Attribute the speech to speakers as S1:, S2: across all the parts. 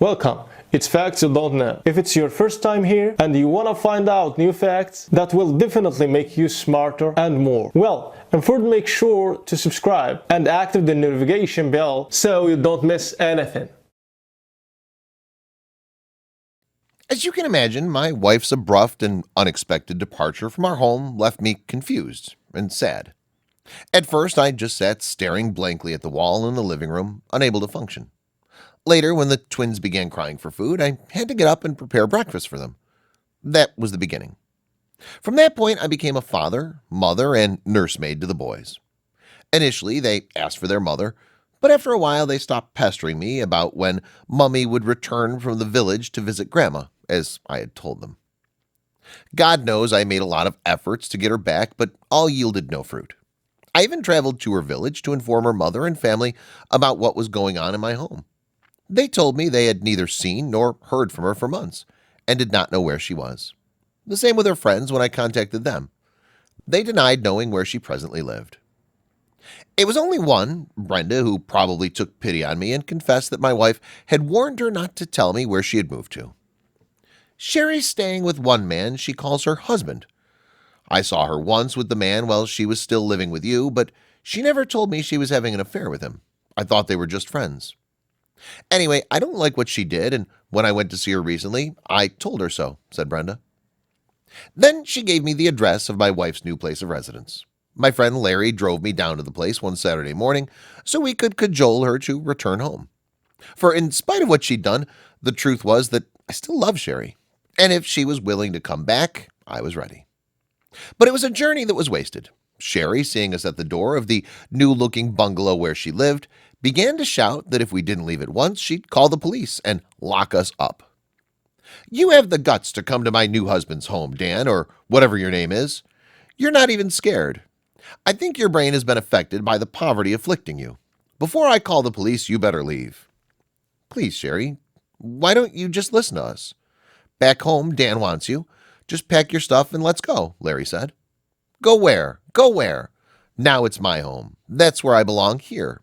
S1: Welcome. It's Facts You Don't Know. If it's your first time here and you want to find out new facts that will definitely make you smarter and more, well, and first make sure to subscribe and activate the notification bell so you don't miss anything.
S2: As you can imagine, my wife's abrupt and unexpected departure from our home left me confused and sad. At first, I just sat staring blankly at the wall in the living room, unable to function. Later, when the twins began crying for food, I had to get up and prepare breakfast for them. That was the beginning. From that point, I became a father, mother, and nursemaid to the boys. Initially, they asked for their mother, but after a while, they stopped pestering me about when Mummy would return from the village to visit Grandma, as I had told them. God knows I made a lot of efforts to get her back, but all yielded no fruit. I even traveled to her village to inform her mother and family about what was going on in my home. They told me they had neither seen nor heard from her for months and did not know where she was. The same with her friends when I contacted them. They denied knowing where she presently lived. It was only one, Brenda, who probably took pity on me and confessed that my wife had warned her not to tell me where she had moved to. Sherry's staying with one man she calls her husband. I saw her once with the man while she was still living with you, but she never told me she was having an affair with him. I thought they were just friends. Anyway, I don't like what she did, and when I went to see her recently, I told her so, said Brenda. Then she gave me the address of my wife's new place of residence. My friend Larry drove me down to the place one Saturday morning so we could cajole her to return home. For in spite of what she'd done, the truth was that I still love Sherry, and if she was willing to come back, I was ready. But it was a journey that was wasted. Sherry, seeing us at the door of the new-looking bungalow where she lived, began to shout that if we didn't leave at once, she'd call the police and lock us up. You have the guts to come to my new husband's home, Dan, or whatever your name is. You're not even scared. I think your brain has been affected by the poverty afflicting you. Before I call the police, you better leave. Please, Sherry, why don't you just listen to us? Back home, Dan wants you. Just pack your stuff and let's go, Larry said. Go where? Go where? Now it's my home. That's where I belong, here.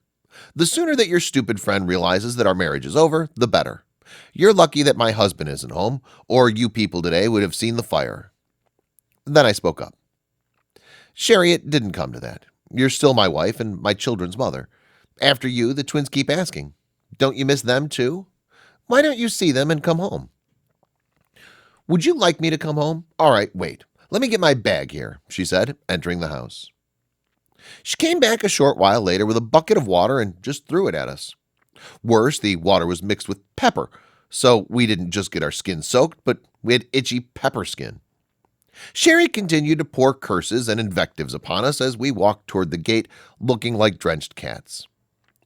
S2: The sooner that your stupid friend realizes that our marriage is over, the better. You're lucky that my husband isn't home, or you people today would have seen the fire. Then I spoke up. Sherry, it didn't come to that. You're still my wife and my children's mother. After you, the twins keep asking. Don't you miss them too? Why don't you see them and come home? Would you like me to come home? All right, wait. Let me get my bag here, she said, entering the house. She came back a short while later with a bucket of water and just threw it at us. Worse, the water was mixed with pepper, so we didn't just get our skin soaked, but we had itchy pepper skin. Sherry continued to pour curses and invectives upon us as we walked toward the gate, looking like drenched cats.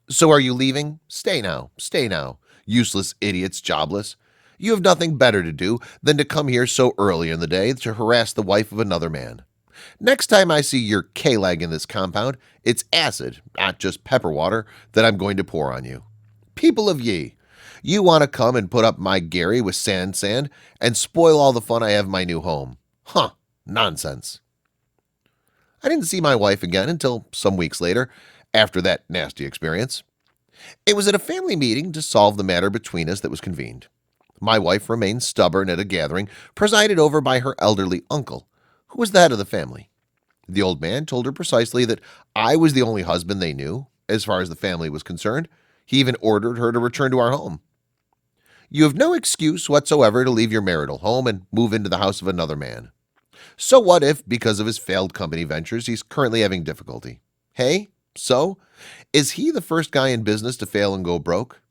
S2: So are you leaving? Stay now, useless idiots, jobless. You have nothing better to do than to come here so early in the day to harass the wife of another man. Next time I see your K-leg in this compound, it's acid, not just pepper water, that I'm going to pour on you. People of ye, you want to come and put up my Gary with sand and spoil all the fun I have in my new home. Huh, nonsense. I didn't see my wife again until some weeks later, after that nasty experience. It was at a family meeting to solve the matter between us that was convened. My wife remained stubborn at a gathering presided over by her elderly uncle, who was the head of the family. The old man told her precisely that I was the only husband they knew, as far as the family was concerned. He even ordered her to return to our home. You have no excuse whatsoever to leave your marital home and move into the house of another man. So what if, because of his failed company ventures, he's currently having difficulty? Hey, so? Is he the first guy in business to fail and go broke?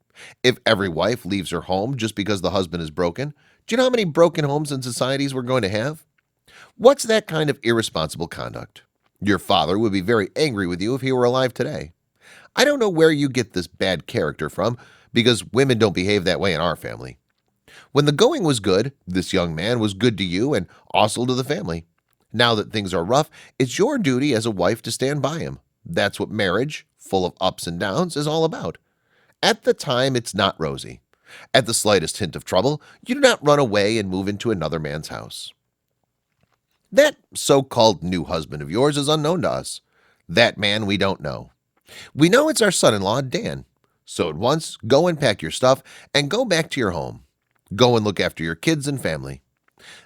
S2: If every wife leaves her home just because the husband is broken, do you know how many broken homes and societies we're going to have? What's that kind of irresponsible conduct? Your father would be very angry with you if he were alive today. I don't know where you get this bad character from, because women don't behave that way in our family. When the going was good, this young man was good to you and also to the family. Now that things are rough, it's your duty as a wife to stand by him. That's what marriage, full of ups and downs, is all about. At the time, it's not rosy. At the slightest hint of trouble, you do not run away and move into another man's house. That so-called new husband of yours is unknown to us. That man we don't know. We know it's our son-in-law, Dan. So at once, go and pack your stuff and go back to your home. Go and look after your kids and family.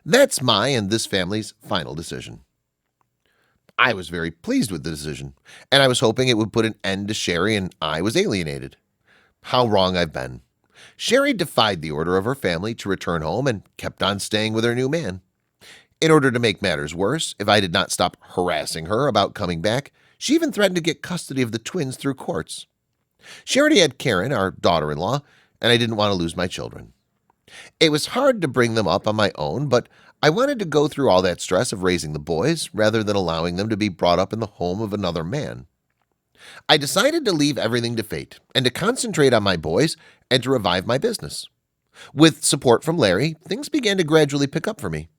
S2: That's my and this family's final decision. I was very pleased with the decision, and I was hoping it would put an end to Sherry and I was alienated. How wrong I've been. Sherry defied the order of her family to return home and kept on staying with her new man. In order to make matters worse, if I did not stop harassing her about coming back, she even threatened to get custody of the twins through courts. She already had Karen, our daughter-in-law, and I didn't want to lose my children. It was hard to bring them up on my own, but I wanted to go through all that stress of raising the boys rather than allowing them to be brought up in the home of another man. I decided to leave everything to fate and to concentrate on my boys and to revive my business. With support from Larry, things began to gradually pick up for me.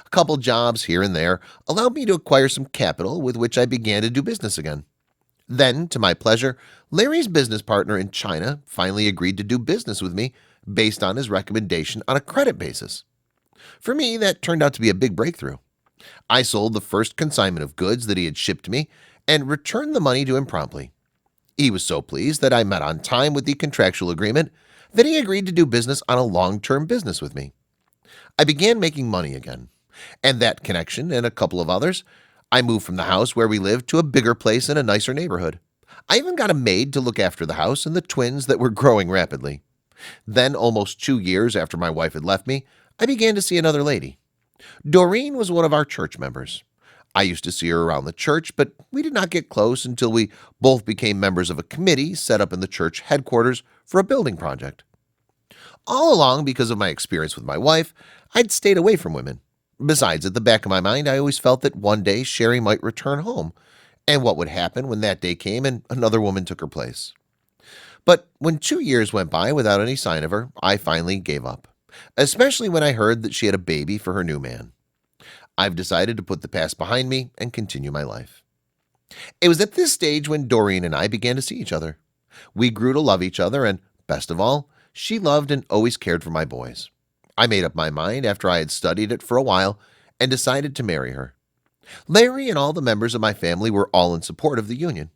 S2: A couple jobs here and there allowed me to acquire some capital with which I began to do business again. Then, to my pleasure, Larry's business partner in China finally agreed to do business with me based on his recommendation on a credit basis. For me, that turned out to be a big breakthrough. I sold the first consignment of goods that he had shipped me and returned the money to him promptly. He was so pleased that I met on time with the contractual agreement that he agreed to do business on a long-term business with me. I began making money again, and that connection and a couple of others, I moved from the house where we lived to a bigger place in a nicer neighborhood. I even got a maid to look after the house and the twins that were growing rapidly. Then, almost 2 years after my wife had left me, I began to see another lady. Doreen was one of our church members. I used to see her around the church, but we did not get close until we both became members of a committee set up in the church headquarters for a building project. All along, because of my experience with my wife, I'd stayed away from women. Besides, at the back of my mind, I always felt that one day Sherry might return home, and what would happen when that day came and another woman took her place. But when 2 years went by without any sign of her, I finally gave up, especially when I heard that she had a baby for her new man. I've decided to put the past behind me and continue my life. It was at this stage when Doreen and I began to see each other. We grew to love each other, and best of all, she loved and always cared for my boys. I made up my mind after I had studied it for a while and decided to marry her. Larry and all the members of my family were all in support of the union.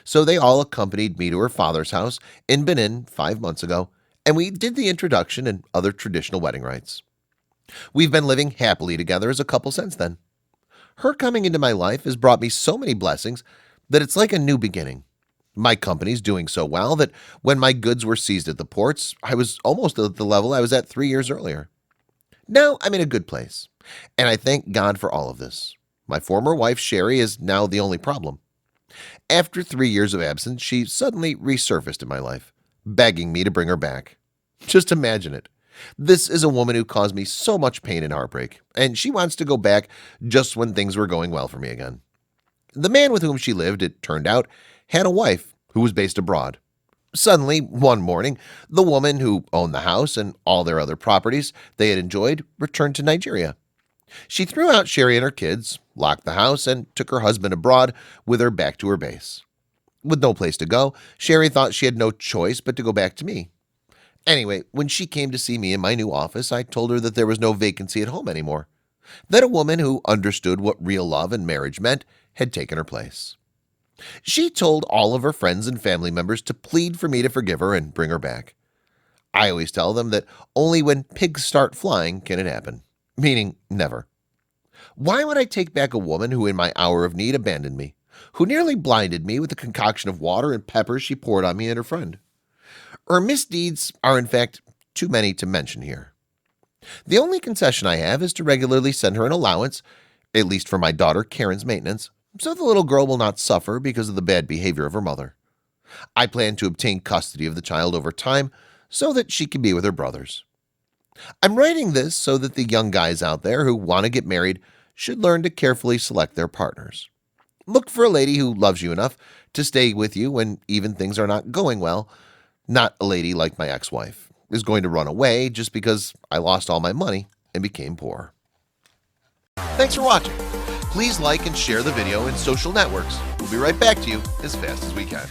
S2: So they all accompanied me to her father's house in Benin 5 months ago, and we did the introduction and other traditional wedding rites. We've been living happily together as a couple since then. Her coming into my life has brought me so many blessings that it's like a new beginning. My company's doing so well that when my goods were seized at the ports, I was almost at the level I was at 3 years earlier. Now I'm in a good place, and I thank God for all of this. My former wife, Sherry, is now the only problem. After 3 years of absence, she suddenly resurfaced in my life, begging me to bring her back. Just imagine it. This is a woman who caused me so much pain and heartbreak, and she wants to go back just when things were going well for me again. The man with whom she lived, it turned out, had a wife who was based abroad. Suddenly, one morning, the woman who owned the house and all their other properties they had enjoyed returned to Nigeria. She threw out Sherry and her kids, locked the house, and took her husband abroad with her back to her base. With no place to go, Sherry thought she had no choice but to go back to me. Anyway, when she came to see me in my new office, I told her that there was no vacancy at home anymore, that a woman who understood what real love and marriage meant had taken her place. She told all of her friends and family members to plead for me to forgive her and bring her back. I always tell them that only when pigs start flying can it happen, meaning never. Why would I take back a woman who in my hour of need abandoned me, who nearly blinded me with the concoction of water and pepper she poured on me and her friend? Her misdeeds are in fact too many to mention here. The only concession I have is to regularly send her an allowance, at least for my daughter Karen's maintenance, so the little girl will not suffer because of the bad behavior of her mother. I plan to obtain custody of the child over time so that she can be with her brothers. I'm writing this so that the young guys out there who want to get married should learn to carefully select their partners. Look for a lady who loves you enough to stay with you when even things are not going well, not a lady like my ex-wife is going to run away just because I lost all my money and became poor. Thanks for watching. Please like and share the video in social networks. We'll be right back to you as fast as we can.